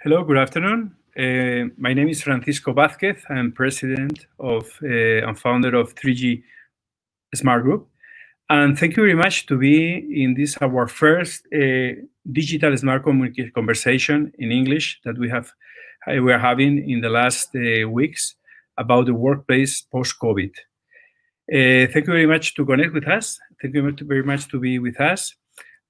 Hello, good afternoon. My name is Francisco Vázquez. I'm president of and founder of 3G Smart Group. And thank you very much to be in this our first digital smart communication conversation in English that we are having in the last weeks about the workplace post-COVID. Thank you very much to connect with us. Thank you very much to be with us.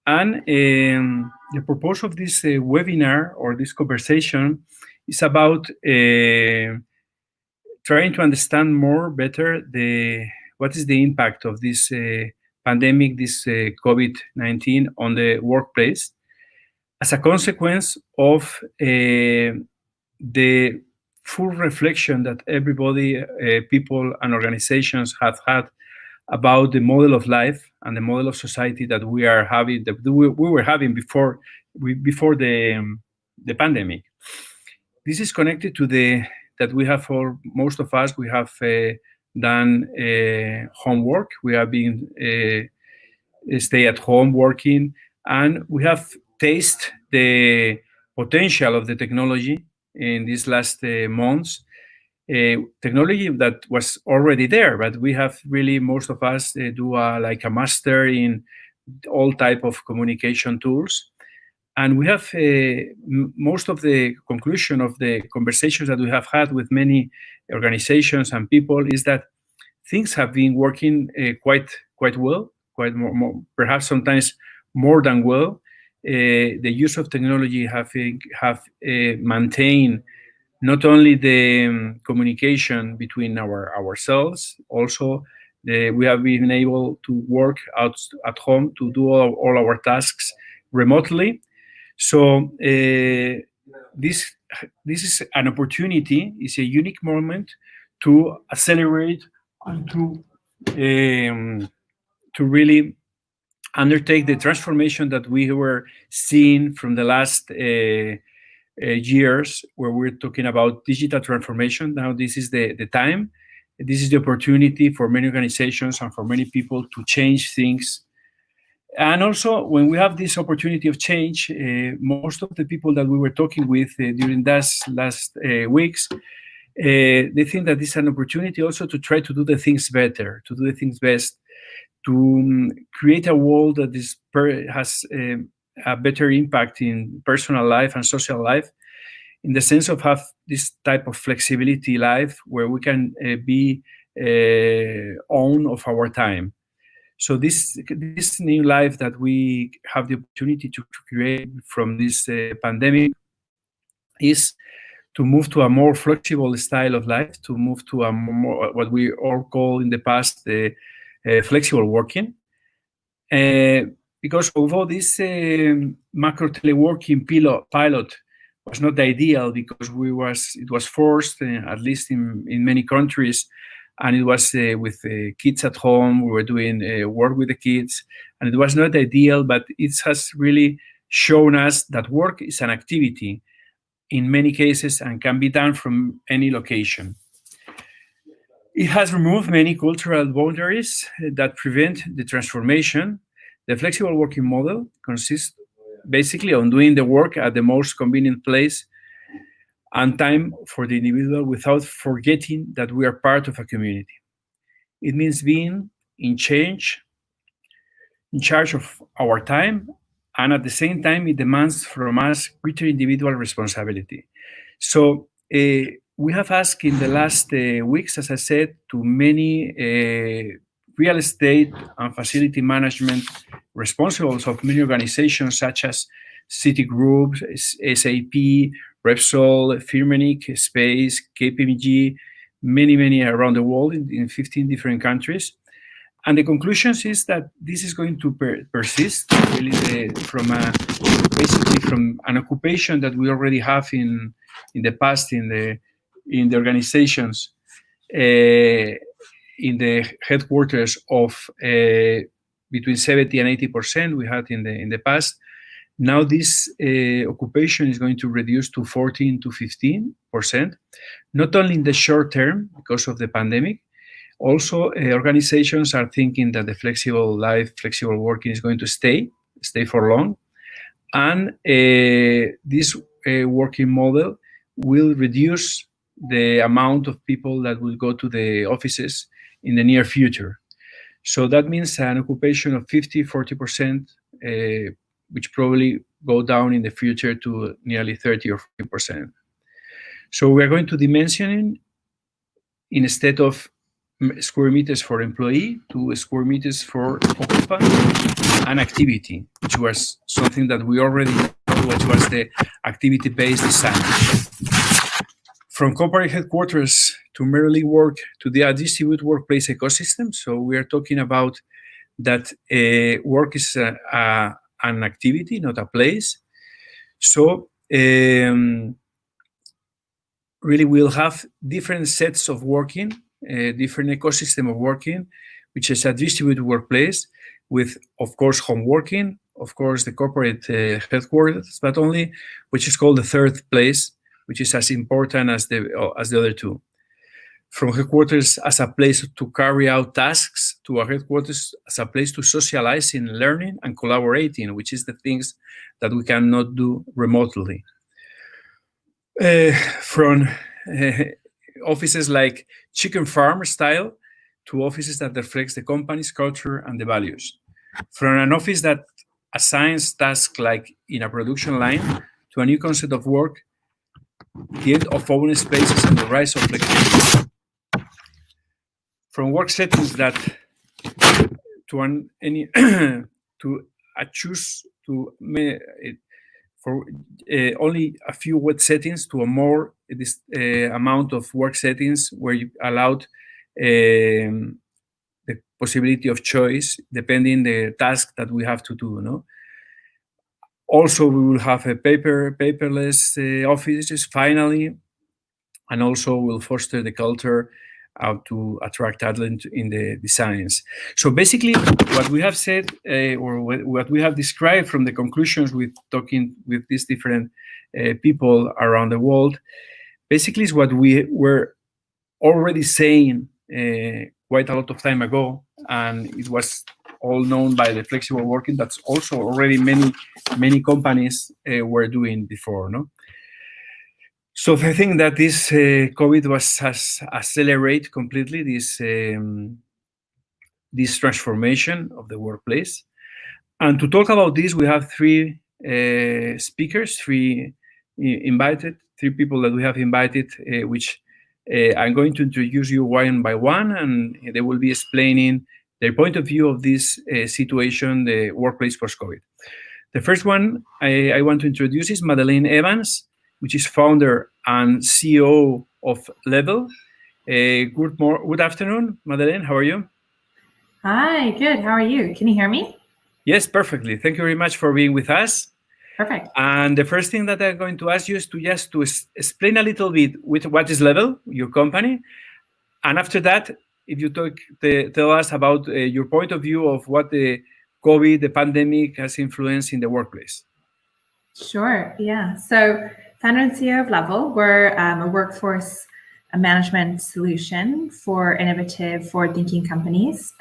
And the purpose of this webinar or this conversation is about trying to understand better what is the impact of this pandemic, this COVID-19 on the workplace as a consequence of the full reflection that everybody, people and organizations have had about the model of life and the model of society that we are having, that we were having before the pandemic. This is connected to that we have, for most of us, we have done homework. We have been stay at home working, and we have tasted the potential of the technology in these last months. Technology that was already there, but we have really, most of us do like a master in all type of communication tools. And we have most of the conclusion of the conversations that we have had with many organizations and people is that things have been working quite well, quite more, perhaps sometimes more than well. The use of technology have maintained not only the communication between ourselves, also we have been able to work out at home to do all our tasks remotely. So this is an opportunity, it's a unique moment to accelerate and to really undertake the transformation that we were seeing from the last years, where we're talking about digital transformation. Now this is the time. This is the opportunity for many organizations and for many people to change things. And also, when we have this opportunity of change, most of the people that we were talking with during these last weeks, they think that this is an opportunity also to try to do the things better, to do the things best, to create a world that has a better impact in personal life and social life, in the sense of have this type of flexibility life where we can be own of our time. So this new life that we have the opportunity to create from this pandemic is to move to a more flexible style of life, to move to a more, what we all call in the past, flexible working. Because although this macro teleworking pilot was not ideal, because it was forced, at least in many countries, and it was with kids at home. We were doing work with the kids, and it was not ideal, but it has really shown us that work is an activity in many cases and can be done from any location. It has removed many cultural boundaries that prevent the transformation. The flexible working model consists basically on doing the work at the most convenient place and time for the individual without forgetting that we are part of a community. It means being in charge of our time, and at the same time, it demands from us greater individual responsibility. So we have asked in the last weeks, as I said, to many real estate and facility management responsibles of many organizations such as Citigroup, SAP, Repsol, Firmenich, Space, KPMG, many around the world in 15 different countries. And the conclusions is that this is going to persist really from an occupation that we already have in the past in the organizations, in the headquarters of between 70 and 80% we had in the past. Now this occupation is going to reduce to 14 to 15%, not only in the short term because of the pandemic. Also, organizations are thinking that the flexible life, flexible working is going to stay for long. And this working model will reduce the amount of people that will go to the offices in the near future. So that means an occupation of 40%, which probably go down in the future to nearly 30 or 40%. So we are going to dimensioning instead of square meters for employee to square meters for occupant and activity, which was something that we already know, which was the activity-based design. From corporate headquarters to merely work to the distributed workplace ecosystem. So we are talking about that work is an activity, not a place. So really we'll have different sets of working, different ecosystem of working, which is a distributed workplace with, of course, home working, of course, the corporate headquarters, but only, which is called the third place, which is as important as the other two. From headquarters as a place to carry out tasks to a headquarters as a place to socialize in learning and collaborating, which is the things that we cannot do remotely. From offices like chicken farm style to offices that reflects the company's culture and the values. From an office that assigns tasks like in a production line to a new concept of work, the end of open spaces and the rise of flexibility. From work settings that for only a few web settings to a more amount of work settings where you allowed the possibility of choice depending the task that we have to do. No? Also, we will have a paperless offices finally, and also will foster the culture to attract talent in the designs. So basically, what we have said, or what we have described from the conclusions with talking with these different people around the world, basically is what we were already saying quite a lot of time ago, and it was all known by the flexible working. That's also already many companies were doing before, no? So I think that this COVID has accelerated completely this transformation of the workplace. And to talk about this, we have three speakers, three people that we have invited, which I'm going to introduce you one by one, and they will be explaining their point of view of this situation, the workplace post-COVID. The first one I want to introduce is Madeleine Evans, which is founder and CEO of Level. Good afternoon, Madeleine. How are you? Hi, good. How are you? Can you hear me? Yes, perfectly. Thank you very much for being with us. Perfect. And the first thing that I'm going to ask you is to explain a little bit with what is Level, your company. And after that, if you tell us about your point of view of what the COVID, the pandemic has influenced in the workplace. Sure, yeah. So founder and CEO of Level, we're a workforce management solution for innovative, forward-thinking companies.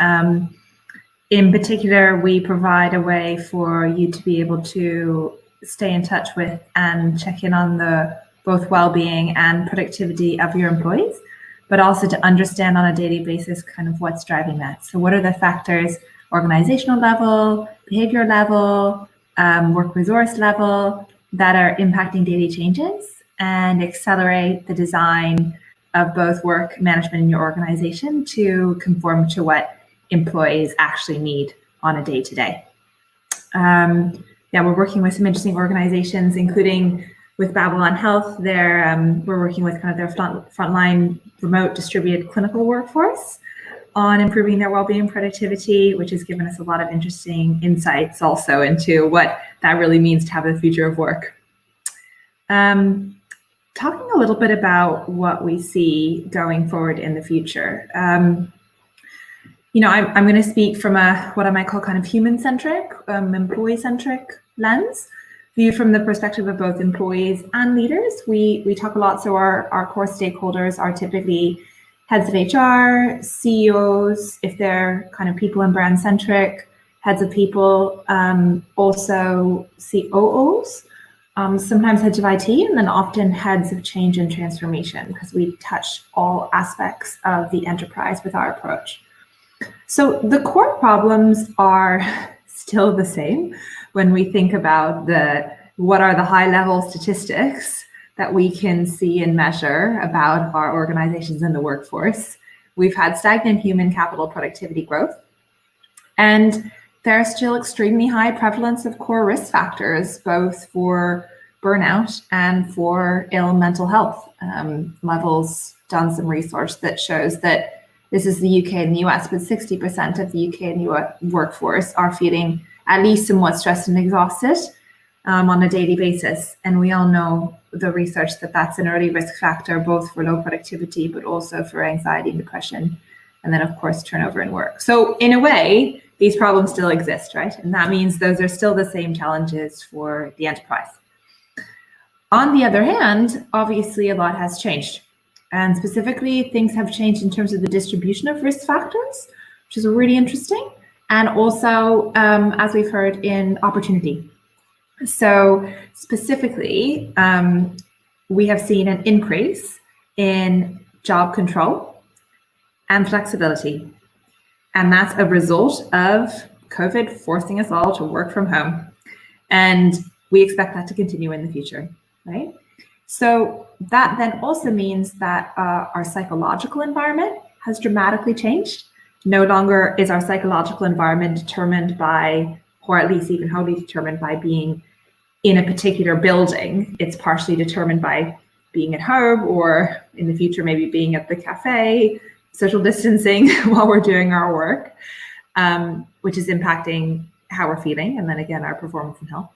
In particular, we provide a way for you to be able to stay in touch with and check in on the both well-being and productivity of your employees, but also to understand on a daily basis kind of what's driving that. So what are the factors, organizational level, behavior level, work resource level, that are impacting daily changes and accelerate the design of both work management in your organization to conform to what employees actually need on a day-to-day. We're working with some interesting organizations, including with Babylon Health. We're working with kind of their frontline remote distributed clinical workforce on improving their well-being productivity, which has given us a lot of interesting insights also into what that really means to have the future of work. Talking a little bit about what we see going forward in the future. I'm going to speak from what I might call kind of human-centric, employee-centric lens, view from the perspective of both employees and leaders. We talk a lot, so our core stakeholders are typically heads of HR, CEOs, if they're kind of people and brand centric, heads of people, also COOs, sometimes heads of IT, and then often heads of change and transformation, because we touch all aspects of the enterprise with our approach. So the core problems are still the same when we think about what are the high-level statistics that we can see and measure about our organizations and the workforce. We've had stagnant human capital productivity growth, and there's still extremely high prevalence of core risk factors, both for burnout and for ill mental health. Level's done some research that shows that this is the UK and the US, but 60% of the UK and US workforce are feeling at least somewhat stressed and exhausted on a daily basis. And we all know the research that that's an early risk factor, both for low productivity, but also for anxiety and depression. And then of course, turnover in work. So in a way, these problems still exist, right? And that means those are still the same challenges for the enterprise. On the other hand, obviously a lot has changed. And specifically, things have changed in terms of the distribution of risk factors, which is really interesting. And also, as we've heard, in opportunity. So specifically, we have seen an increase in job control and flexibility. And that's a result of COVID forcing us all to work from home. And we expect that to continue in the future, right? So that then also means that our psychological environment has dramatically changed. No longer is our psychological environment determined by, or at least even wholly determined by, being in a particular building. It's partially determined by being at home, or in the future, maybe being at the cafe, social distancing while we're doing our work, which is impacting how we're feeling, and then again, our performance and health.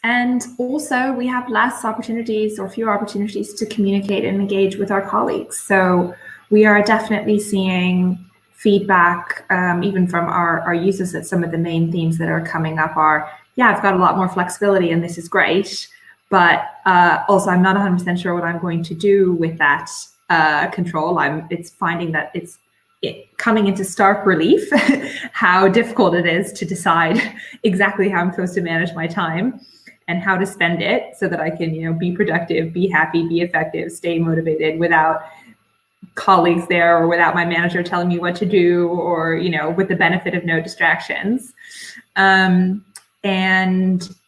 And also we have less opportunities or fewer opportunities to communicate and engage with our colleagues. So we are definitely seeing feedback, even from our users, that some of the main themes that are coming up are, yeah, I've got a lot more flexibility and this is great, but also I'm not 100% sure what I'm going to do with that control. It's finding that it's coming into stark relief how difficult it is to decide exactly how I'm supposed to manage my time and how to spend it so that I can, be productive, be happy, be effective, stay motivated without colleagues there, or without my manager telling me what to do, or, with the benefit of no distractions. And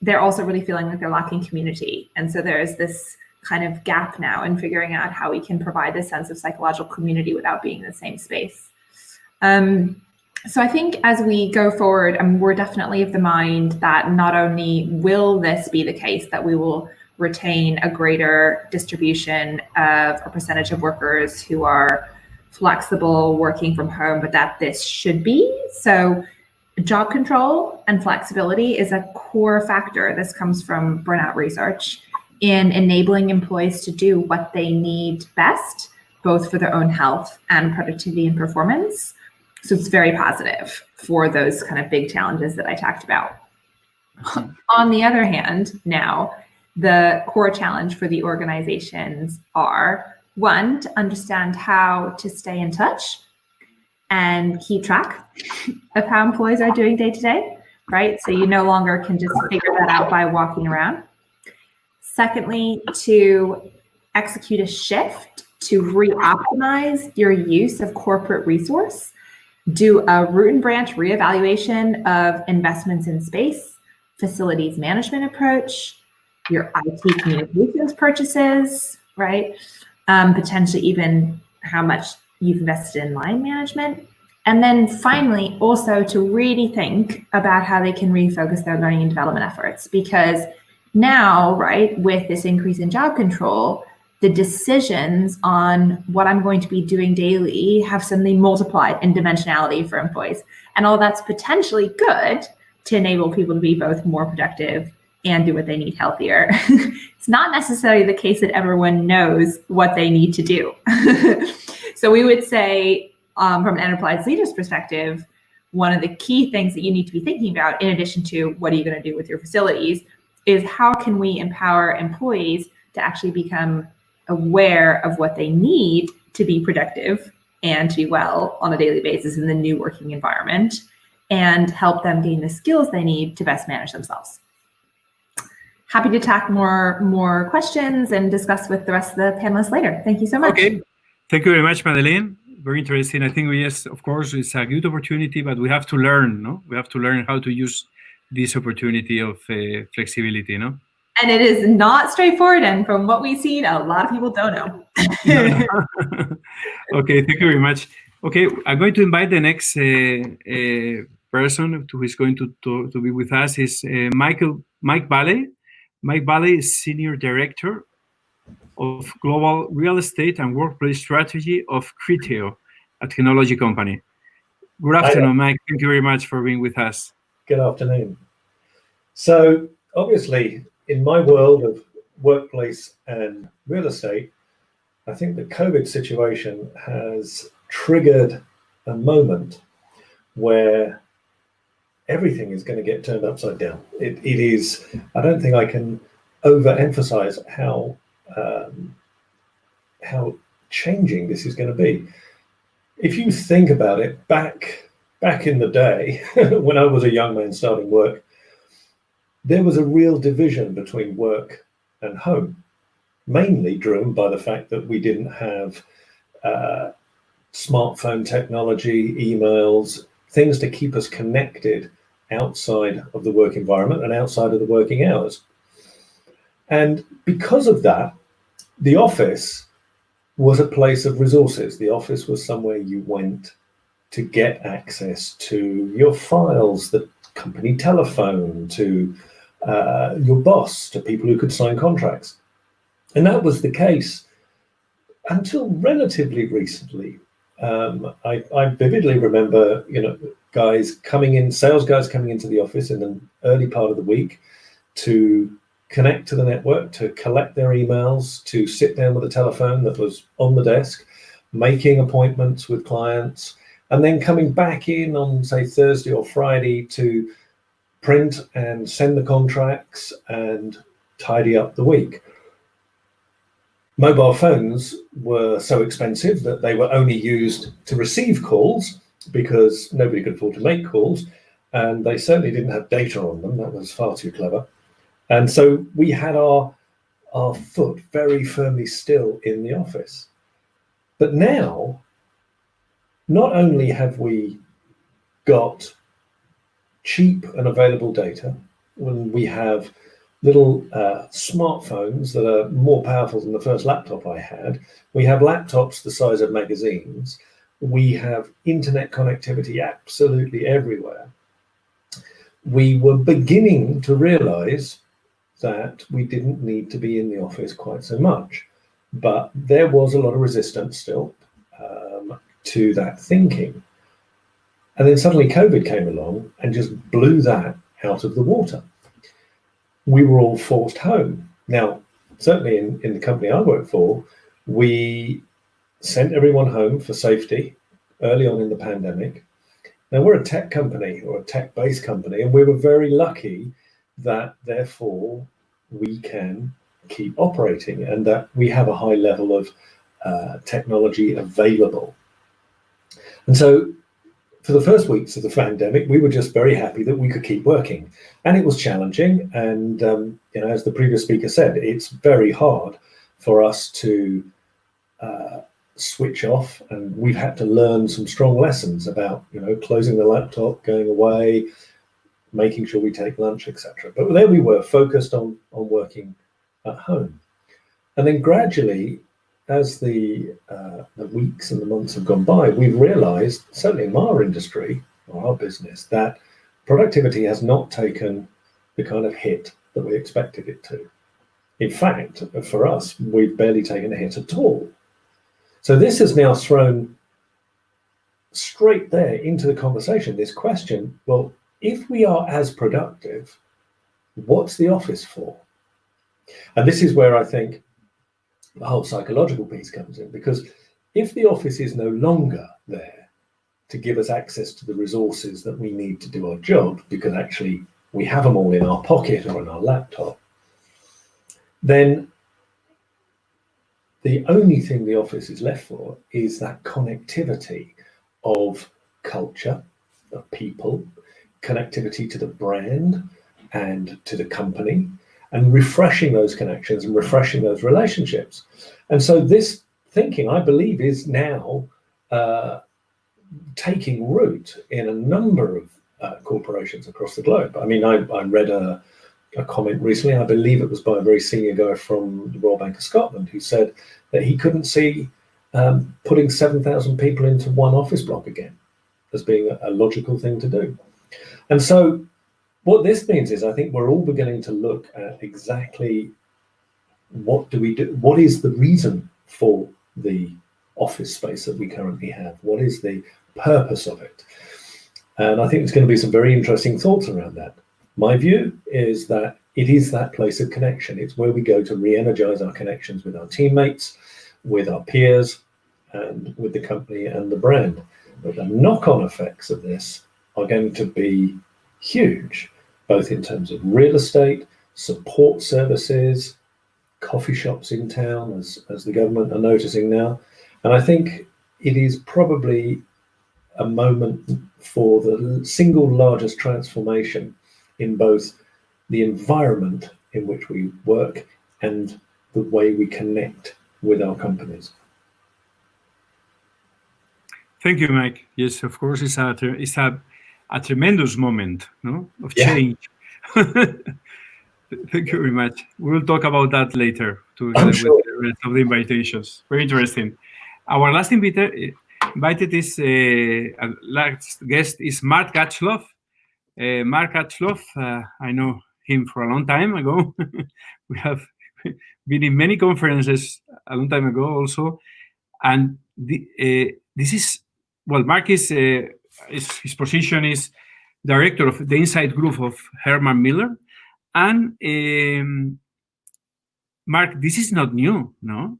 they're also really feeling like they're lacking community. And so there's this kind of gap now in figuring out how we can provide this sense of psychological community without being in the same space. So I think as we go forward, we're definitely of the mind that not only will this be the case, that we will retain a greater distribution of a percentage of workers who are flexible working from home, but that this should be. So job control and flexibility is a core factor. This comes from burnout research in enabling employees to do what they need best, both for their own health and productivity and performance. So it's very positive for those kind of big challenges that I talked about. On the other hand, now, the core challenge for the organizations are, one, to understand how to stay in touch and keep track of how employees are doing day to day, right? So you no longer can just figure that out by walking around. Secondly, to execute a shift to re-optimize your use of corporate resource, do a root and branch reevaluation of investments in space, facilities management approach, your IT communications purchases, right? Potentially even how much you've invested in line management. And then finally, also to really think about how they can refocus their learning and development efforts. Because now, right, with this increase in job control, the decisions on what I'm going to be doing daily have suddenly multiplied in dimensionality for employees. And all that's potentially good to enable people to be both more productive and do what they need healthier. It's not necessarily the case that everyone knows what they need to do. So we would say, from an enterprise leader's perspective, one of the key things that you need to be thinking about, in addition to what are you going to do with your facilities, is how can we empower employees to actually become aware of what they need to be productive and to be well on a daily basis in the new working environment, and help them gain the skills they need to best manage themselves. happy to tack more questions and discuss with the rest of the panelists later. Thank you so much. Okay, thank you very much, Madeleine. Very interesting. I think yes, of course, it's a good opportunity, but we have to learn, no? We have to learn how to use this opportunity of flexibility, no? And it is not straightforward, and from what we've seen, a lot of people don't know. Okay, thank you very much. Okay, I'm going to invite the next person who is going to be with us is Mike Balle. Mike Balle is Senior Director of Global Real Estate and Workplace Strategy of Criteo, a technology company. Good afternoon, Mike. Thank you very much for being with us. Good afternoon. So obviously, in my world of workplace and real estate, I think the COVID situation has triggered a moment where everything is going to get turned upside down. It is, I don't think I can overemphasize how changing this is going to be. If you think about it, back in the day, when I was a young man starting work, there was a real division between work and home, mainly driven by the fact that we didn't have smartphone technology, emails, things to keep us connected outside of the work environment and outside of the working hours. And because of that, the office was a place of resources. The office was somewhere you went to get access to your files, the company telephone, to your boss, to people who could sign contracts. And that was the case until relatively recently. I vividly remember, sales guys coming into the office in the early part of the week to connect to the network, to collect their emails, to sit down with a telephone that was on the desk, making appointments with clients, and then coming back in on, say, Thursday or Friday to print and send the contracts and tidy up the week. Mobile phones were so expensive that they were only used to receive calls because nobody could afford to make calls, and they certainly didn't have data on them. That was far too clever. And so we had our foot very firmly still in the office. But now, not only have we got cheap and available data, when we have little smartphones that are more powerful than the first laptop I had, we have laptops the size of magazines, we have internet connectivity absolutely everywhere. We were beginning to realize that we didn't need to be in the office quite so much, but there was a lot of resistance still to that thinking. And then suddenly COVID came along and just blew that out of the water. We were all forced home. Now, certainly in the company I work for, we sent everyone home for safety early on in the pandemic. Now, we're a tech company, or a tech-based company, and we were very lucky that therefore we can keep operating and that we have a high level of technology available. And so for the first weeks of the pandemic, we were just very happy that we could keep working. And it was challenging. And as the previous speaker said, it's very hard for us to switch off. And we've had to learn some strong lessons about, closing the laptop, going away, making sure we take lunch, etc. But there we were, focused on working at home. And then gradually, as the weeks and the months have gone by, we've realized, certainly in our industry or our business, that productivity has not taken the kind of hit that we expected it to. In fact, for us, we've barely taken a hit at all. So this has now thrown straight there into the conversation this question, well, if we are as productive, what's the office for? And this is where I think the whole psychological piece comes in, because if the office is no longer there to give us access to the resources that we need to do our job, because actually we have them all in our pocket or in our laptop, then the only thing the office is left for is that connectivity of culture, of people, connectivity to the brand and to the company, and refreshing those connections and refreshing those relationships. And so this thinking, I believe, is now taking root in a number of corporations across the globe. I mean, I read a comment recently, I believe it was by a very senior guy from the Royal Bank of Scotland, who said that he couldn't see putting 7,000 people into one office block again as being a logical thing to do. And so what this means is, I think we're all beginning to look at exactly what do we do, what is the reason for the office space that we currently have, what is the purpose of it. And I think there's going to be some very interesting thoughts around that. My view is that it is that place of connection. It's where we go to re-energize our connections with our teammates, with our peers, and with the company and the brand. But the knock-on effects of this are going to be huge, both in terms of real estate, support services, coffee shops in town, as the government are noticing now. And I think it is probably a moment for the single largest transformation in both the environment in which we work and the way we connect with our companies. Thank you, Mike. Yes, of course, it's a tremendous moment, no, of change. Thank you very much. We'll talk about that later together with the rest of the invitations. Very interesting. Our last invited is last guest is Mark Gatchloff. Mark Gatchloff, I know him for a long time ago. We have been in many conferences a long time ago also. And this is, well, Mark is, his position is director of the Inside Group of Herman Miller. And Mark, this is not new, no?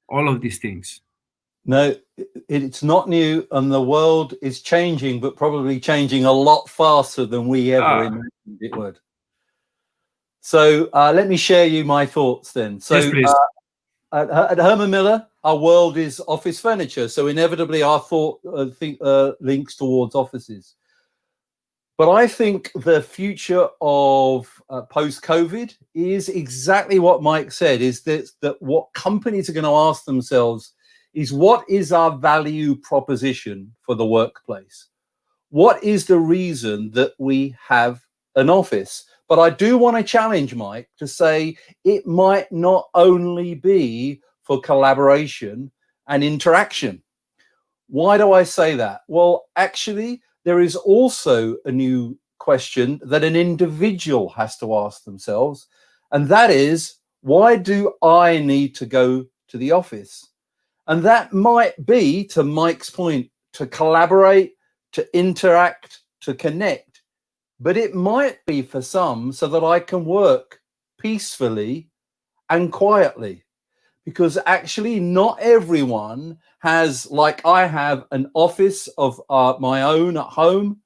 All of these things. No, it's not new, and the world is changing, but probably changing a lot faster than we ever imagined it would. So let me share you my thoughts then. So yes, please. At Herman Miller, our world is office furniture. So inevitably our thought links towards offices. But I think the future of post-COVID is exactly what Mike said, is that what companies are going to ask themselves is, what is our value proposition for the workplace? What is the reason that we have an office? But I do want to challenge Mike to say it might not only be for collaboration and interaction. Why do I say that? Well, actually, there is also a new question that an individual has to ask themselves, and that is, why do I need to go to the office? And that might be, to Mike's point, to collaborate, to interact, to connect. But it might be for some so that I can work peacefully and quietly. Because actually not everyone has, like I have, an office of my own at home.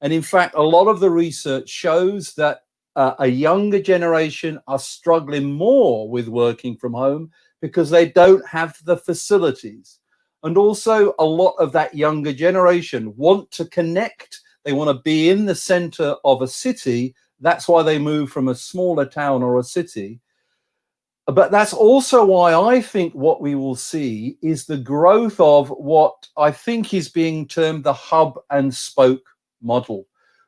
And in fact, a lot of the research shows that a younger generation are struggling more with working from home because they don't have the facilities. And also a lot of that younger generation want to connect. They want to be in the center of a city. That's why they move from a smaller town or a city. But that's also why I think what we will see is the growth of what I think is being termed the hub and spoke model,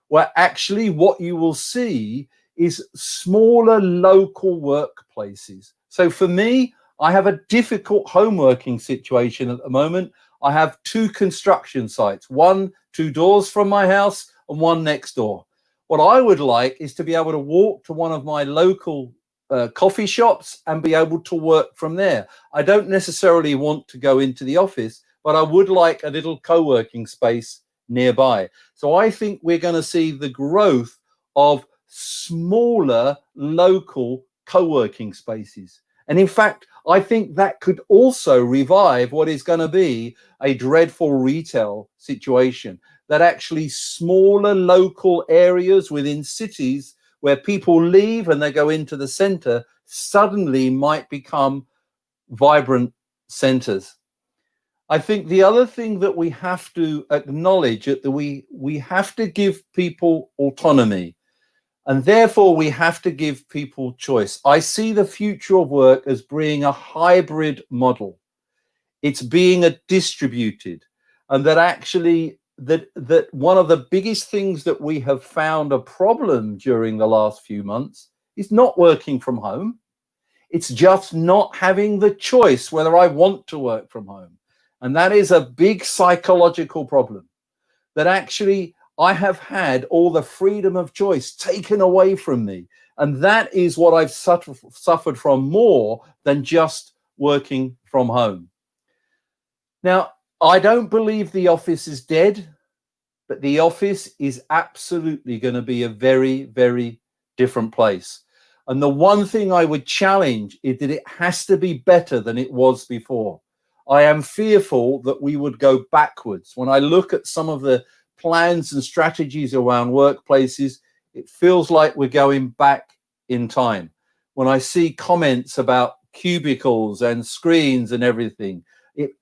where actually what you will see is smaller local workplaces. So for me, I have a difficult home working situation at the moment. I have 2 construction sites, one 2 doors from my house and one next door. What I would like is to be able to walk to one of my local coffee shops and be able to work from there. I don't necessarily want to go into the office, but I would like a little co-working space nearby. So I think we're going to see the growth of smaller local co-working spaces. And in fact, I think that could also revive what is going to be a dreadful retail situation, that actually smaller local areas within cities where people leave and they go into the center suddenly might become vibrant centers. I think the other thing that we have to acknowledge is that we have to give people autonomy. And therefore, we have to give people choice. I see the future of work as being a hybrid model. It's being a distributed, and that actually that one of the biggest things that we have found a problem during the last few months is not working from home. It's just not having the choice whether I want to work from home. And that is a big psychological problem, that actually I have had all the freedom of choice taken away from me. And that is what I've suffered from more than just working from home. Now, I don't believe the office is dead, but the office is absolutely going to be a very, very different place. And the one thing I would challenge is that it has to be better than it was before. I am fearful that we would go backwards. When I look at some of the plans and strategies around workplaces, it feels like we're going back in time. When I see comments about cubicles and screens and everything,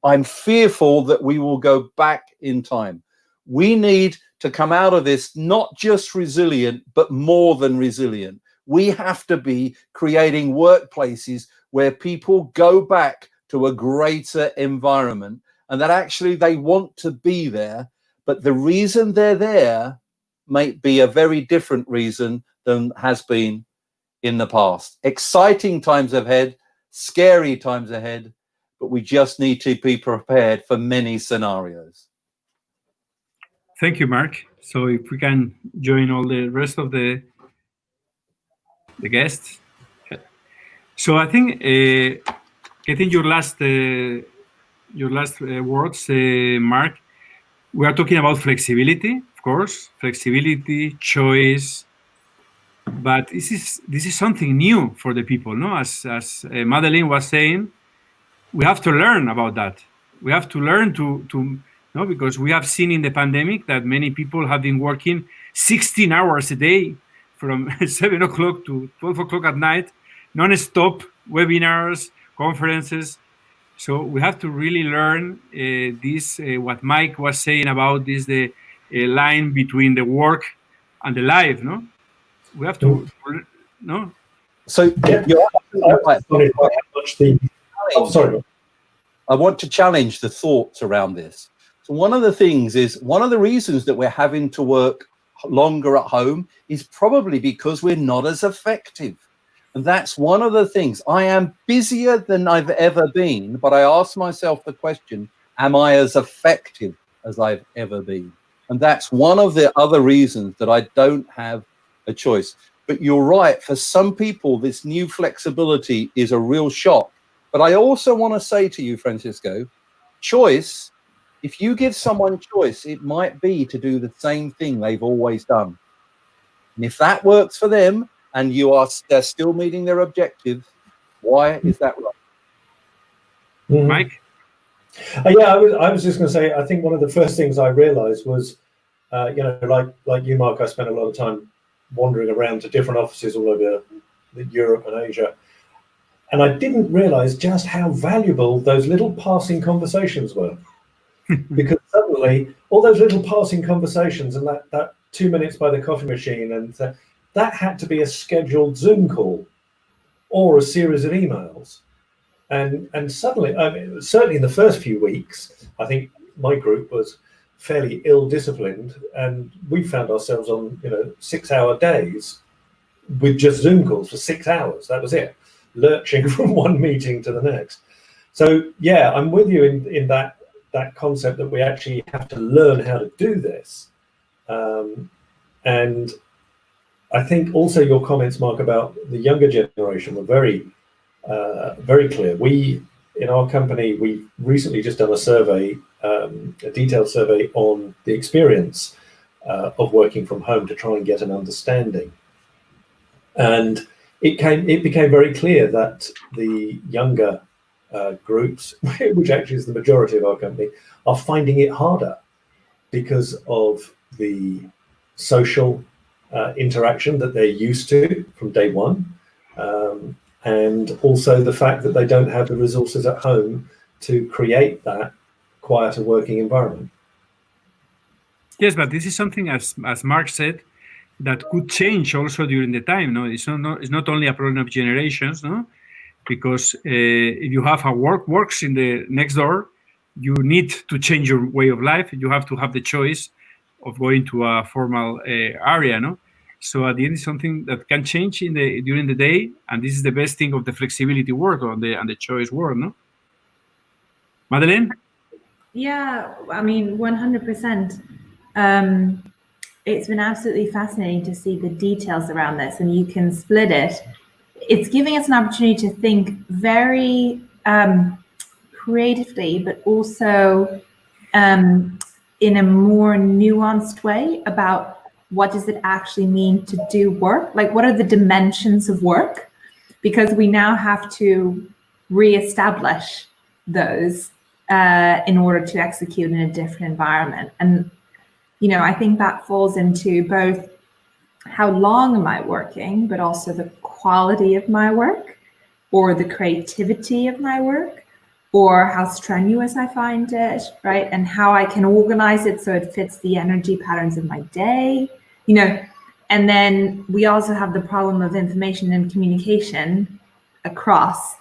I'm fearful that we will go back in time. We need to come out of this not just resilient, but more than resilient. We have to be creating workplaces where people go back to a greater environment, and that actually they want to be there, but the reason they're there might be a very different reason than has been in the past. Exciting times ahead, scary times ahead, but we just need to be prepared for many scenarios. Thank you, Mark. So if we can join all the rest of the guests. So I think getting your last words, Mark, we are talking about flexibility, of course, flexibility, choice, but this is something new for the people, no? As Madeleine was saying, we have to learn about that. We have to learn to no, because we have seen in the pandemic that many people have been working 16 hours a day from 7 o'clock to 12 o'clock at night, non-stop webinars, conferences. So we have to really learn this, what Mike was saying about this, the line between the work and the life, no? We have to, no? So Yeah. Sorry. I want to challenge the thoughts around this. So one of the things is, one of the reasons that we're having to work longer at home is probably because we're not as effective. And that's one of the things. I am busier than I've ever been, but I ask myself the question, am I as effective as I've ever been? And that's one of the other reasons that I don't have a choice. But you're right, for some people, this new flexibility is a real shock. But I also want to say to you, Francisco, choice, if you give someone choice, it might be to do the same thing they've always done. And if that works for them and they're still meeting their objectives, why is that right? Mm-hmm. Mike? Yeah, I was just going to say, I think one of the first things I realized was, like you, Mark, I spent a lot of time wandering around to different offices all over Europe and Asia. And I didn't realize just how valuable those little passing conversations were. Because suddenly all those little passing conversations and that 2 minutes by the coffee machine, and that had to be a scheduled Zoom call or a series of emails. And suddenly, I mean, certainly in the first few weeks, I think my group was fairly ill-disciplined, and we found ourselves on 6-hour days with just Zoom calls for 6 hours. That was it, lurching from one meeting to the next. So yeah, I'm with you in that concept that we actually have to learn how to do this. And I think also your comments, Mark, about the younger generation were very clear. We, in our company, we've recently just done a survey, a detailed survey on the experience of working from home to try and get an understanding. And it became very clear that the younger groups, which actually is the majority of our company, are finding it harder because of the social interaction that they're used to from day one. And also the fact that they don't have the resources at home to create that quieter working environment. Yes, but this is something, as Mark said, that could change also during the time. No, it's not only a problem of generations. No, because if you have a works in the next door, you need to change your way of life. You have to have the choice of going to a formal area. No, so at the end, it's something that can change during the day, and this is the best thing of the flexibility work and the choice work. No, Madeleine. Yeah, I mean, 100%. It's been absolutely fascinating to see the details around this, and you can split it. It's giving us an opportunity to think very creatively, but also in a more nuanced way about what does it actually mean to do work? Like, what are the dimensions of work? Because we now have to reestablish those in order to execute in a different environment. And, you know, I think that falls into both how long am I working, but also the quality of my work, or the creativity of my work, or how strenuous I find it, right? And how I can organize it so it fits the energy patterns of my day, you know. And then we also have the problem of information and communication across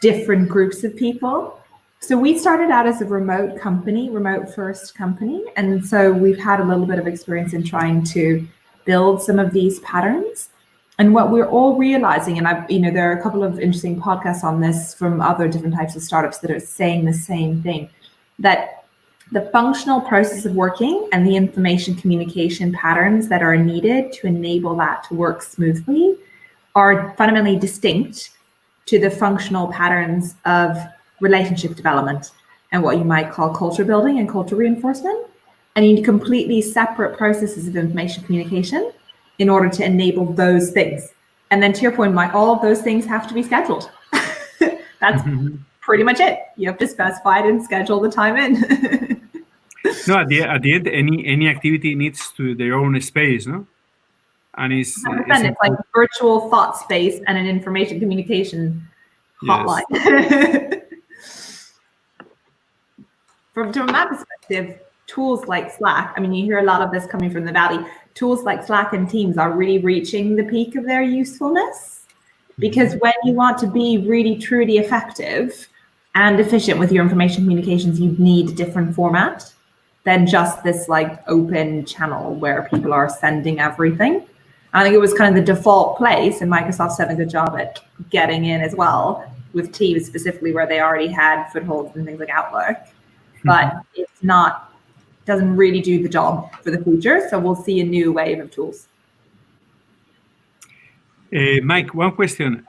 different groups of people. So we started out as a remote company, remote first company. And so we've had a little bit of experience in trying to build some of these patterns. And what we're all realizing, and there are a couple of interesting podcasts on this from other different types of startups that are saying the same thing, that the functional process of working and the information communication patterns that are needed to enable that to work smoothly are fundamentally distinct to the functional patterns of relationship development and what you might call culture building and culture reinforcement. And you need completely separate processes of information communication in order to enable those things. And then to your point, Mike, all of those things have to be scheduled. That's pretty much it. You have to specify it and schedule the time in. No, at the end, any activity needs to their own space, no? And it's like a virtual thought space and an information communication hotline. Yes. From my perspective, tools like Slack, I mean, you hear a lot of this coming from the Valley, tools like Slack and Teams are really reaching the peak of their usefulness, because when you want to be really truly effective and efficient with your information communications, you need a different format than just this like open channel where people are sending everything. I think it was kind of the default place, and Microsoft's done a good job at getting in as well with Teams specifically, where they already had footholds and things like Outlook, but it's not, doesn't really do the job for the future. So we'll see a new wave of tools. Mike, one question.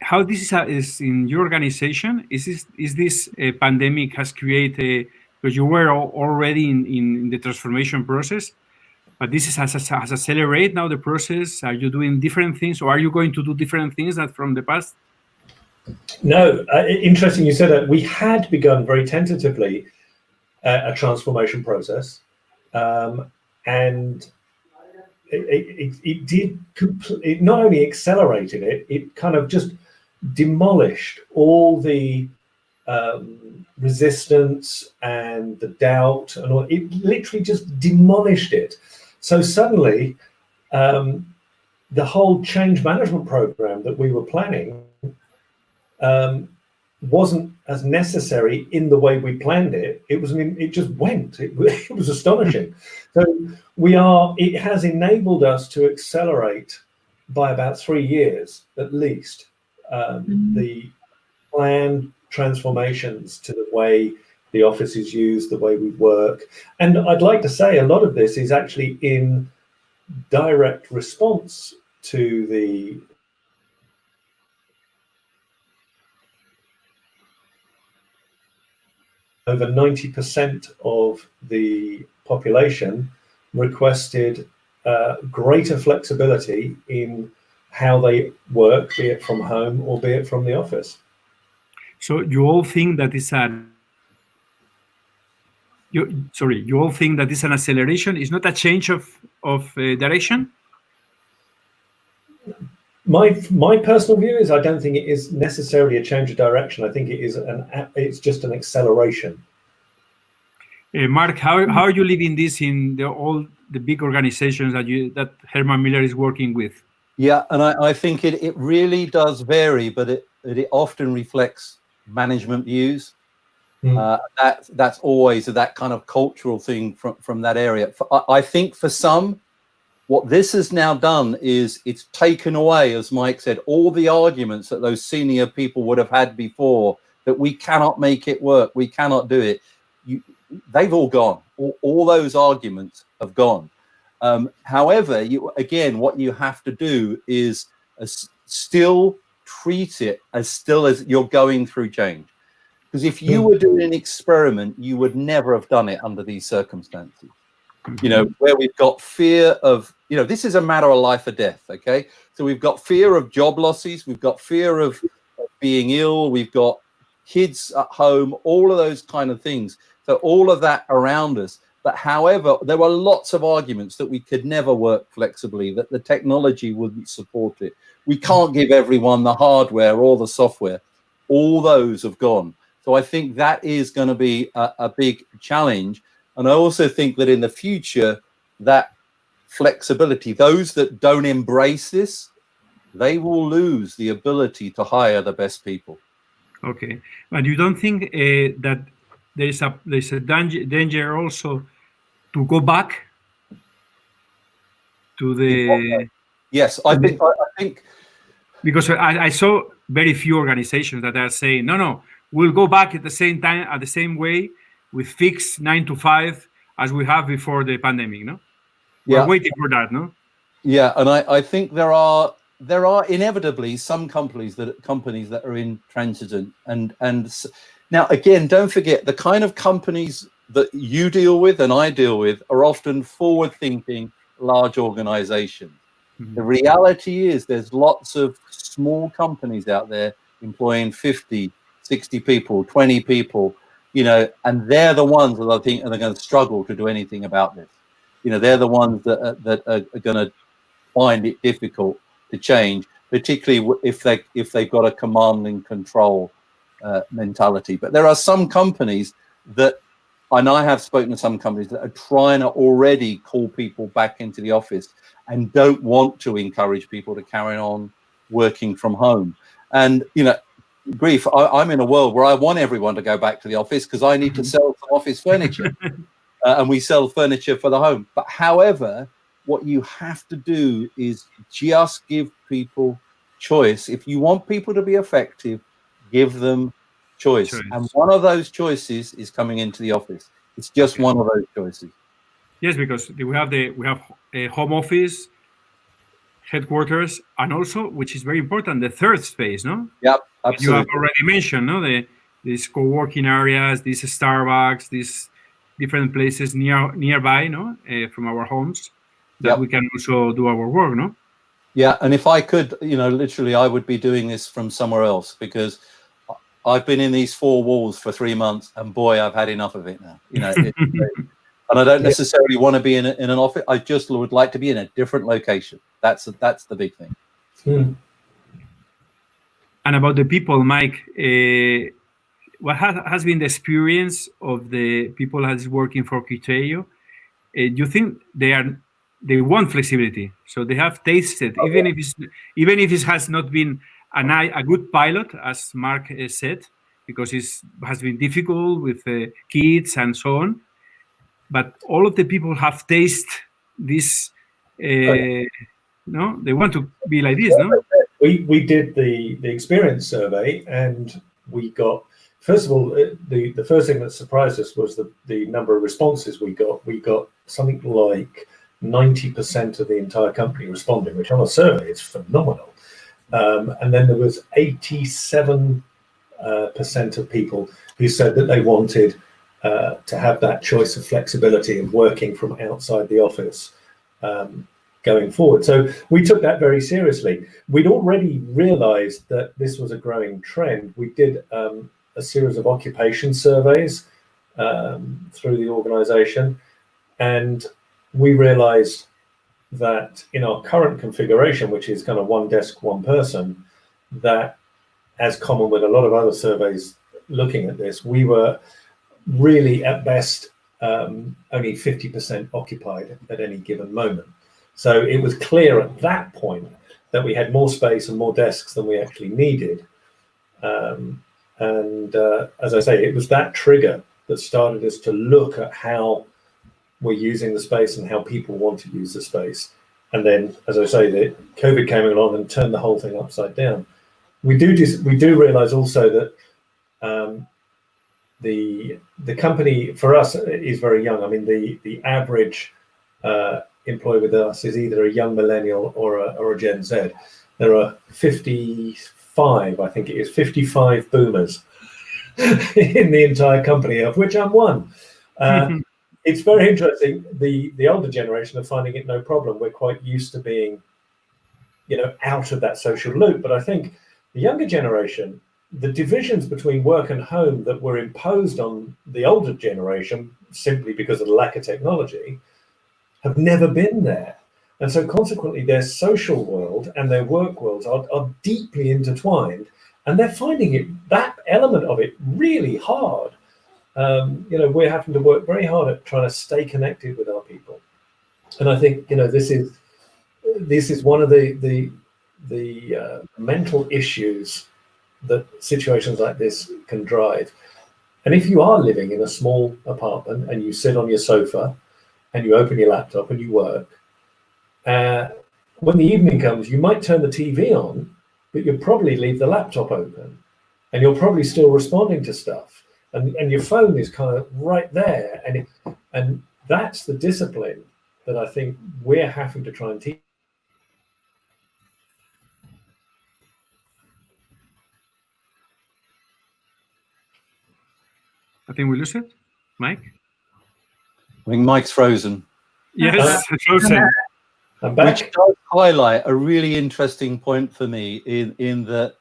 How this is in your organization? Is this pandemic has created, because you were already in the transformation process, but this has accelerated now the process? Are you doing different things, or are you going to do different things than from the past? No, interesting you said that. We had begun very tentatively a transformation process, and it not only accelerated it, it kind of just demolished all the resistance and the doubt, and all. It literally just demolished it. So suddenly, the whole change management program that we were planning wasn't as necessary in the way we planned it. It just went. It was astonishing. So it has enabled us to accelerate by about 3 years at least the planned transformations to the way the office is used, the way we work. And I'd like to say a lot of this is actually in direct response to the over 90% of the population requested greater flexibility in how they work, be it from home or be it from the office. So you all think that is you all think that is an acceleration? Is not a change of direction? My personal view is I don't think it is necessarily a change of direction. I think it's just an acceleration. Mark, how are you living this in the all the big organizations that Herman Miller is working with? Yeah, and I think it really does vary, but it often reflects management views. That's always that kind of cultural thing from that area. I think for some, what this has now done is it's taken away, as Mike said, all the arguments that those senior people would have had before, that we cannot make it work, we cannot do it. They've all gone. All those arguments have gone. However, again, what you have to do is still treat it as you're going through change. Because if you were doing an experiment, you would never have done it under these circumstances. You know, where we've got fear of, this is a matter of life or death, okay? So we've got fear of job losses, we've got fear of being ill, we've got kids at home, all of those kind of things. So all of that around us. But however, there were lots of arguments that we could never work flexibly, that the technology wouldn't support it. We can't give everyone the hardware or the software. All those have gone. So I think that is going to be a big challenge. And I also think that in the future, that flexibility, those that don't embrace this, they will lose the ability to hire the best people. Okay, but you don't think that there's a danger also to go back to the? Yes, I think because I saw very few organizations that are saying no, we'll go back at the same time, at the same way, with fixed 9 to 5 as we have before the pandemic. No, we're waiting for that. No. Yeah, and I think there are inevitably some companies that are intransigent, and now again, don't forget the kind of companies that you deal with and I deal with are often forward-thinking large organizations. The reality is there's lots of small companies out there employing 50, 60 people, 20 people, and they're the ones that I think are going to struggle to do anything about this. They're the ones that are going to find it difficult to change, particularly if they've got a command and control mentality. But there are some companies that, and I have spoken to some companies that are trying to already call people back into the office and don't want to encourage people to carry on working from home. And grief, I'm in a world where I want everyone to go back to the office because I need to sell some office furniture, and we sell furniture for the home. But however, what you have to do is just give people choice. If you want people to be effective, give them choice. And one of those choices is coming into the office. It's just one of those choices. Yes, because we have a home office, headquarters, and also, which is very important, the third space, no? Yep, absolutely. You have already mentioned, no, these co-working areas, these Starbucks, these different places nearby, no, from our homes, that we can also do our work, no? Yeah, and if I could, literally, I would be doing this from somewhere else, because I've been in these four walls for 3 months, and boy, I've had enough of it now. And I don't necessarily want to be in an office. I just would like to be in a different location. That's the big thing. And about the people, Mike, what has been the experience of the people that is working for Criterio? Do you think they want flexibility, so they have tasted, even if it has not been a good pilot, as Mark said, because it has been difficult with kids and so on. But all of the people have tasted this. No, they want to be like this. No, we did the experience survey, and we got, first of all, the first thing that surprised us was the number of responses we got. We got something like 90% of the entire company responding, which on a survey is phenomenal. And then there was 87% of people who said that they wanted to have that choice of flexibility of working from outside the office going forward. So we took that very seriously. We'd already realized that this was a growing trend. We did a series of occupation surveys through the organization, and we realized that in our current configuration, which is kind of one desk, one person, that, as common with a lot of other surveys looking at this, we were really at best only 50% occupied at any given moment. So it was clear at that point that we had more space and more desks than we actually needed. As I say, it was that trigger that started us to look at how we're using the space and how people want to use the space. And then, as I say, the COVID came along and turned the whole thing upside down. We do realize also that the company for us is very young. I mean, the average employee with us is either a young millennial or a Gen Z. There are 55, I think it is, 55 boomers in the entire company, of which I'm one. It's very interesting. The older generation are finding it no problem. We're quite used to being, out of that social loop. But I think the younger generation, the divisions between work and home that were imposed on the older generation simply because of the lack of technology have never been there. And so consequently, their social world and their work worlds are deeply intertwined, and they're finding that element of it really hard. We're having to work very hard at trying to stay connected with our people. And I think, this is one of the mental issues that situations like this can drive. And if you are living in a small apartment and you sit on your sofa and you open your laptop and you work, when the evening comes, you might turn the TV on, but you'll probably leave the laptop open and you're probably still responding to stuff. And your phone is kind of right there. And that's the discipline that I think we're having to try and teach. I think we lose it. Mike? I think Mike's frozen. Yes, frozen. I'm back. Which does highlight a really interesting point for me in that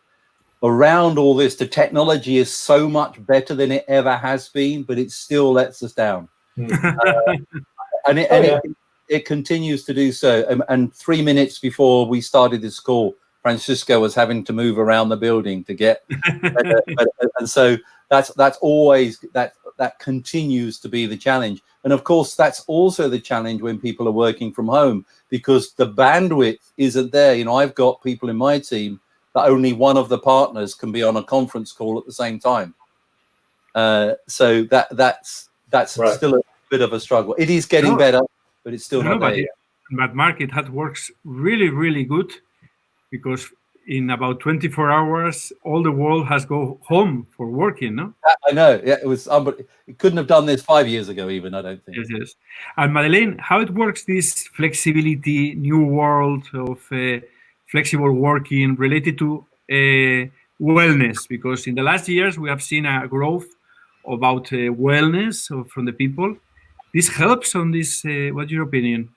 around all this, the technology is so much better than it ever has been, but it still lets us down. It continues to do so. And 3 minutes before we started this call, Francisco was having to move around the building to get, and so that's always, that continues to be the challenge. And of course, that's also the challenge when people are working from home, because the bandwidth isn't there. I've got people in my team that only one of the partners can be on a conference call at the same time. So that's right. Still a bit of a struggle. It is getting better, but it's still not there. But Mark, it works really, really good, because in about 24 hours, all the world has go home for working, no? I know. Yeah, it couldn't have done this 5 years ago, even, I don't think. Yes. And Madeleine, how it works, this flexibility, new world of flexible working related to wellness? Because in the last years, we have seen a growth about wellness from the people. This helps on this. What's your opinion?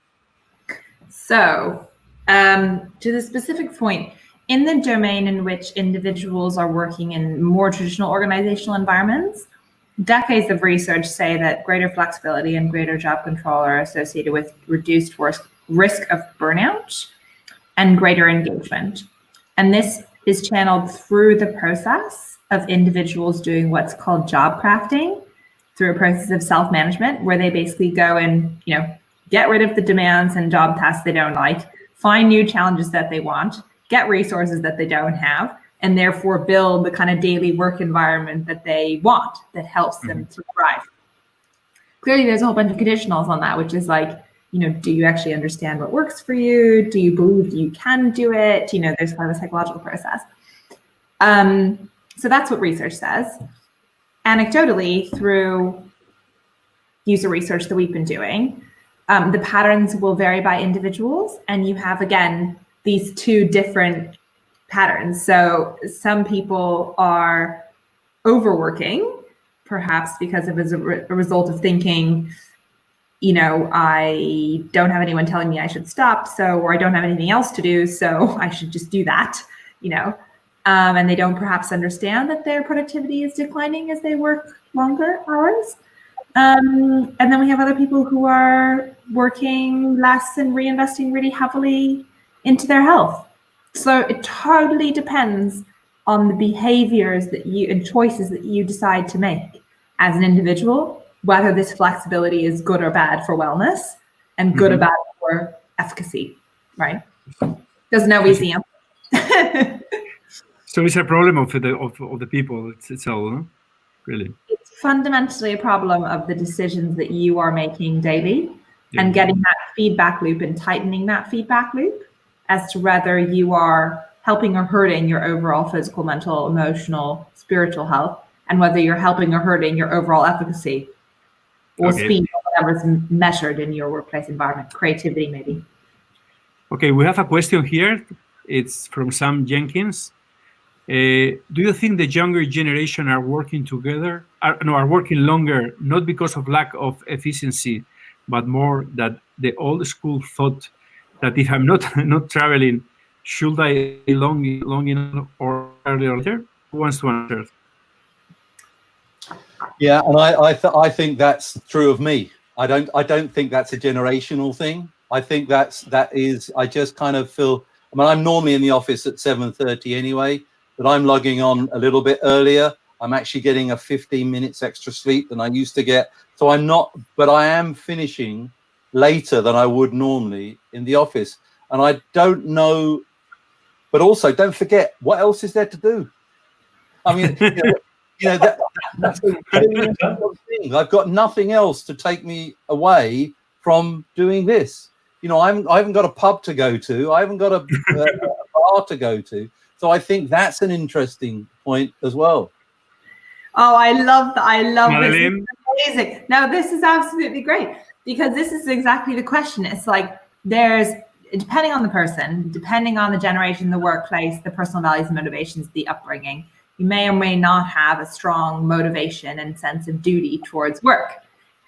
So, to the specific point, in the domain in which individuals are working in more traditional organizational environments, decades of research say that greater flexibility and greater job control are associated with reduced risk of burnout and greater engagement. And this is channeled through the process of individuals doing what's called job crafting, through a process of self-management, where they basically go and, get rid of the demands and job tasks they don't like, find new challenges that they want, get resources that they don't have, and therefore build the kind of daily work environment that they want, that helps them to thrive. Clearly, there's a whole bunch of conditionals on that, which is like, do you actually understand what works for you? Do you believe you can do it? There's kind of a psychological process. So that's what research says. Anecdotally, through user research that we've been doing, the patterns will vary by individuals, and you have, again, these two different patterns. So some people are overworking, perhaps because of as a result of thinking, I don't have anyone telling me I should stop, or I don't have anything else to do, so I should just do that, and they don't perhaps understand that their productivity is declining as they work longer hours. And then we have other people who are working less and reinvesting really heavily into their health. So it totally depends on the behaviors and choices that you decide to make as an individual whether this flexibility is good or bad for wellness and good or bad for efficacy, right? There's no easy answer. So it's a problem of the people itself, no? Really. It's fundamentally a problem of the decisions that you are making daily and getting that feedback loop and tightening that feedback loop as to whether you are helping or hurting your overall physical, mental, emotional, spiritual health, and whether you're helping or hurting your overall efficacy or speed or whatever's measured in your workplace environment, creativity maybe. Okay, we have a question here. It's from Sam Jenkins. Do you think the younger generation are working together, are working longer, not because of lack of efficiency, but more that the old school thought that if I'm not traveling, should I be long enough or earlier or later? Who wants to answer? Yeah, and I think that's true of me. I don't think that's a generational thing. I think that is. I just kind of feel. I mean, I'm normally in the office at 7:30 anyway, but I'm logging on a little bit earlier. I'm actually getting a 15 minutes extra sleep than I used to get. So I'm not, but I am finishing later than I would normally in the office. And I don't know, but also don't forget, what else is there to do? I mean, that's a really important thing. I've got nothing else to take me away from doing this. I haven't got a pub to go to. I haven't got a bar to go to. So I think that's an interesting point as well. Oh, I love that. I love Madeleine. this. It's amazing. No, this is absolutely great because this is exactly the question. It's like depending on the person, depending on the generation, the workplace, the personal values and motivations, the upbringing, you may or may not have a strong motivation and sense of duty towards work.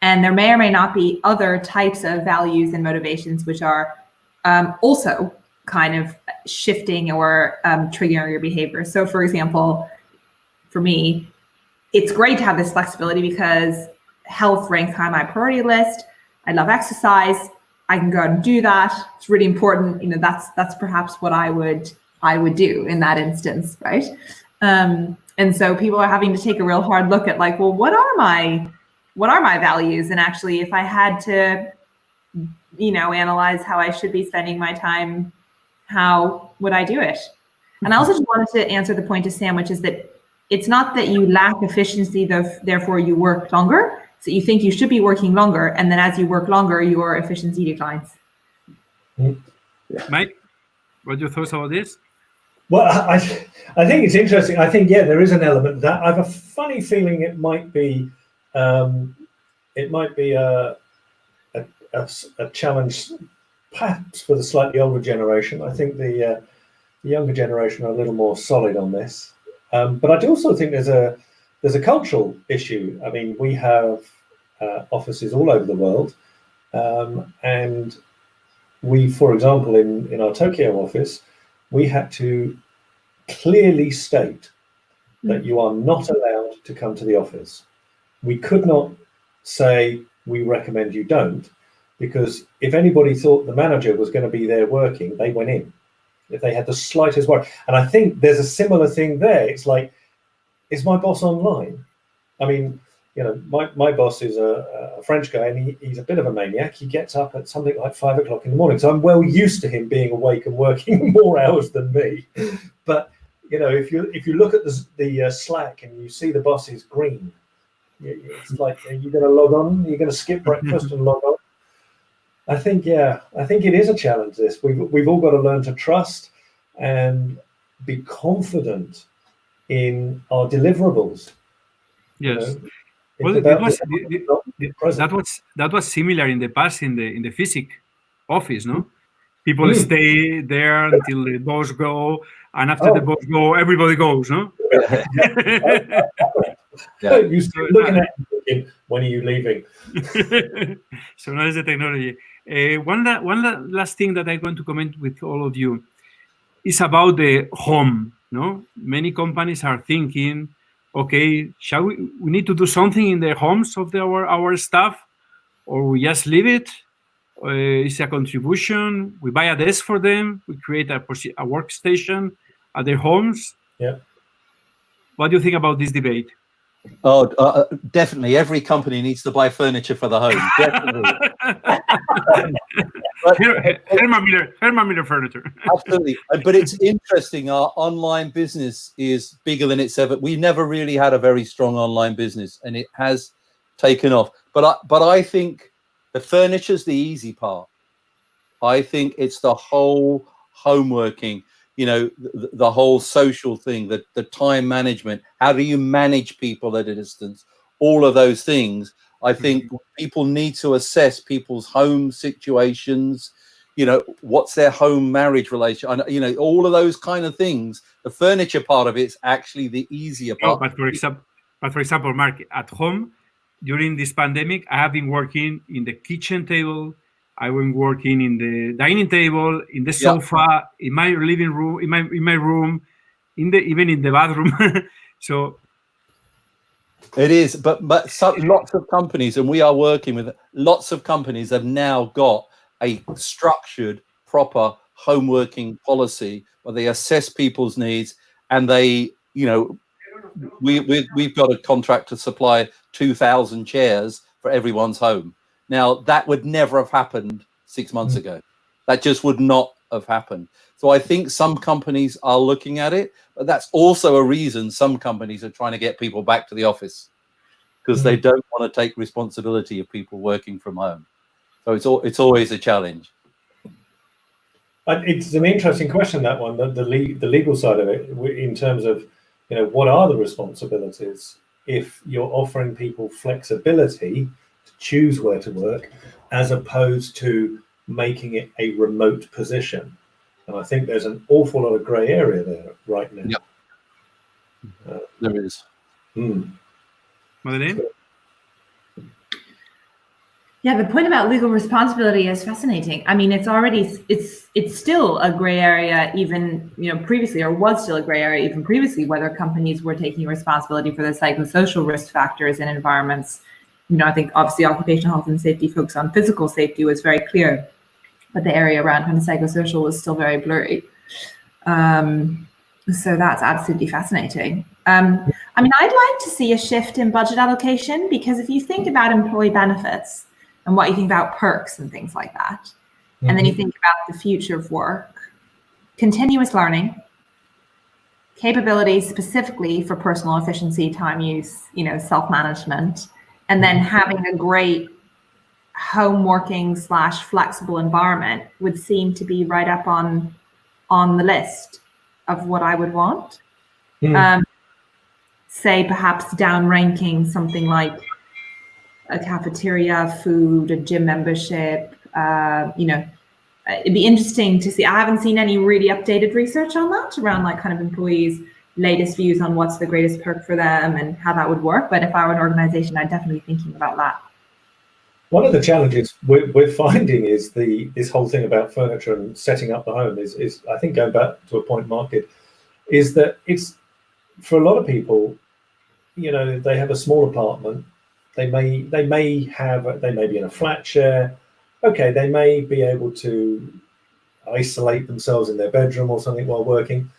And there may or may not be other types of values and motivations which are also kind of shifting or triggering your behavior. So for example, for me, it's great to have this flexibility because health ranks high on my priority list. I love exercise. I can go out and do that. It's really important. That's perhaps what I would do in that instance, right? And so people are having to take a real hard look at like, well, what are my values? And actually, if I had to, analyze how I should be spending my time, how would I do it? And I also just wanted to answer the point to Sam, which is that it's not that you lack efficiency, therefore you work longer. So you think you should be working longer, and then as you work longer, your efficiency declines. Mike, what are your thoughts about this? Well, I think it's interesting. I think, there is an element of that. I have a funny feeling it might be a challenge, perhaps for the slightly older generation. I think the younger generation are a little more solid on this. But I do also think there's a cultural issue. I mean, we have offices all over the world, and we, for example, in our Tokyo office, we had to clearly state that you are not allowed to come to the office. We could not say we recommend you don't, because if anybody thought the manager was going to be there working, they went in. If they had the slightest worry. And I think there's a similar thing there. It's like, is my boss online? I mean, my boss is a French guy, and he's a bit of a maniac. He gets up at something like 5 o'clock in the morning. So I'm well used to him being awake and working more hours than me. But, if you look at the Slack and you see the boss is green, it's like, are you going to log on? You're going to skip breakfast and log on? I think it is a challenge. We've all got to learn to trust and be confident in our deliverables. Yes. Well, that was similar in the past in the physic office, no? People stay there until the boss go, and after the boss go, everybody goes, no? You still looking at him, when are you leaving? So now is the technology. One last thing that I want to comment with all of you is about the home. No, many companies are thinking, okay, shall we need to do something in the homes of our staff, or we just leave it? It's a contribution. We buy a desk for them. We create a workstation at their homes. Yeah. What do you think about this debate? Definitely. Every company needs to buy furniture for the home. Definitely. Herman Miller furniture. Absolutely. But it's interesting. Our online business is bigger than it's ever. We never really had a very strong online business, and it has taken off. But I think the furniture's the easy part. I think it's the whole homeworking, the whole social thing, the time management. How do you manage people at a distance? All of those things. I think people need to assess people's home situations. What's their home marriage relation? All of those kind of things. The furniture part of it's actually the easier part. But for example, Mark, at home during this pandemic, I have been working in the kitchen table. I've been working in the dining table, in the sofa, in my living room, in my room, even in the bathroom. So it is, but lots of companies, and we are working with lots of companies, have now got a structured, proper home working policy where they assess people's needs, and they, we've got a contract to supply 2,000 chairs for everyone's home. Now, that would never have happened 6 months ago. That just would not have happened. So I think some companies are looking at it, but that's also a reason some companies are trying to get people back to the office, because they don't want to take responsibility of people working from home. So it's always a challenge. It's an interesting question, that one, the legal side of it, in terms of, what are the responsibilities if you're offering people flexibility to choose where to work, as opposed to making it a remote position. And I think there's an awful lot of grey area there right now. Yep. There is. Madeleine? Yeah, the point about legal responsibility is fascinating. I mean, it's still a gray area, even previously, or was still a gray area even previously, whether companies were taking responsibility for the psychosocial risk factors in environments. I think obviously occupational health and safety focus on physical safety was very clear, but the area around kind of psychosocial was still very blurry. So that's absolutely fascinating. I mean, I'd like to see a shift in budget allocation, because if you think about employee benefits and what you think about perks and things like that, and then you think about the future of work, continuous learning, capabilities specifically for personal efficiency, time use, self-management, and then having a great home working / flexible environment would seem to be right up on the list of what I would want. Say perhaps down ranking something like a cafeteria, food, a gym membership. It'd be interesting to see. I haven't seen any really updated research on that around like kind of employees' latest views on what's the greatest perk for them and how that would work. But if I were an organization, I'd definitely be thinking about that. One of the challenges we're finding is this whole thing about furniture and setting up the home is I think, going back to a point Mark did, is that it's, for a lot of people, they have a small apartment. They may be in a flat share. Okay, they may be able to isolate themselves in their bedroom or something while working.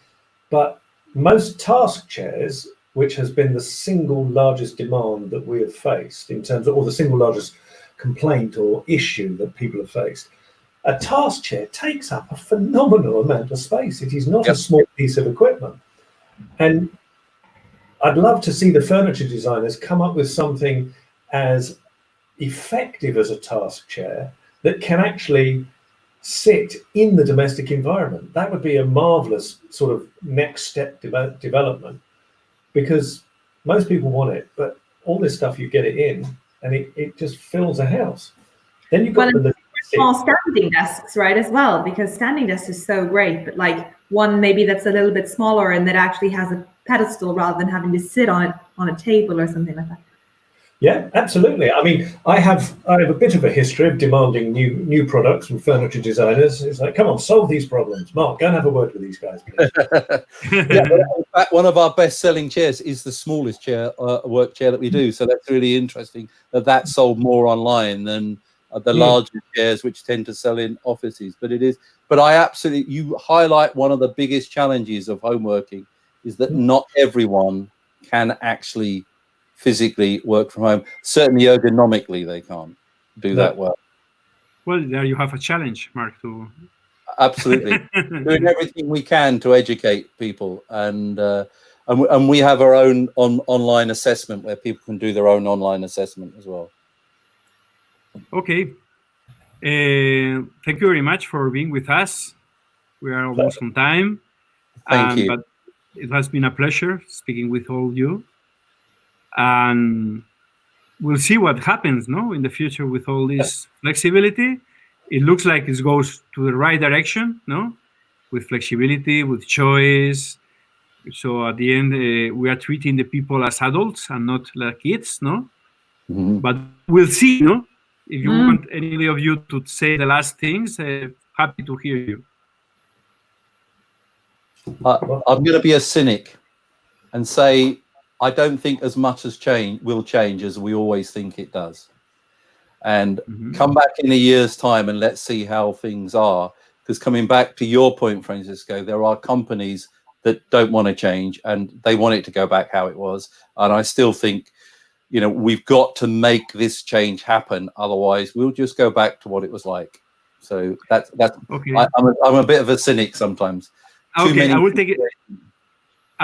But most task chairs, which has been the single largest demand that we have faced in terms of, or the single largest complaint or issue that people have faced, a task chair takes up a phenomenal amount of space. It is not a small piece of equipment. And I'd love to see the furniture designers come up with something as effective as a task chair that can actually sit in the domestic environment. That would be a marvelous sort of next step development, because most people want it, but all this stuff, you get it in and it just fills a house. Then you've got small standing desks, right, as well, because standing desks is so great, but like one maybe that's a little bit smaller and that actually has a pedestal rather than having to sit on it on a table or something like that. Yeah, absolutely. I mean, I have a bit of a history of demanding new products from furniture designers. It's like, come on, solve these problems. Mark, go and have a word with these guys, please. In fact, one of our best-selling chairs is the smallest chair, work chair that we do. So that's really interesting that sold more online than the larger chairs, which tend to sell in offices. But I absolutely, you highlight one of the biggest challenges of home working is that not everyone can actually physically work from home. Certainly ergonomically, they can't do that well. Well, there you have a challenge, Mark, to... Absolutely. Doing everything we can to educate people. And we have our own online assessment where people can do their own online assessment as well. Okay. Thank you very much for being with us. We are almost on time. Thank you. But it has been a pleasure speaking with all of you. And we'll see what happens, no, in the future with all this flexibility. It looks like it goes to the right direction, no, with flexibility, with choice. So at the end, we are treating the people as adults and not like kids, no. But we'll see, no. If you want any of you to say the last things, happy to hear you. I'm going to be a cynic and say I don't think as much as will change as we always think it does. And come back in a year's time and let's see how things are. Because coming back to your point, Francisco, there are companies that don't want to change and they want it to go back how it was. And I still think, you know, we've got to make this change happen. Otherwise, we'll just go back to what it was like. So that's okay. I'm a bit of a cynic sometimes. Okay, I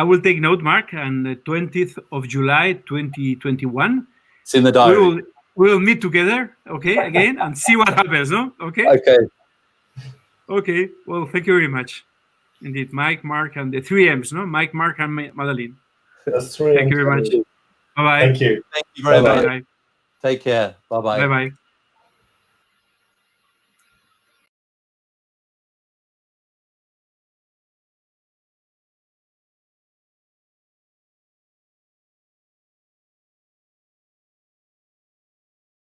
will take note, Mark, on the 20th of July, 2021. It's in the diary. We will meet together, okay, again, and see what happens, no? Okay? Okay, well, thank you very much. Indeed, Mike, Mark, and the 3 M's, no? Mike, Mark, and Madeline. That's 3 M's. Thank you very much. Bye-bye. Thank you. Thank you very much. Bye-bye. Take care. Bye-bye. Bye-bye.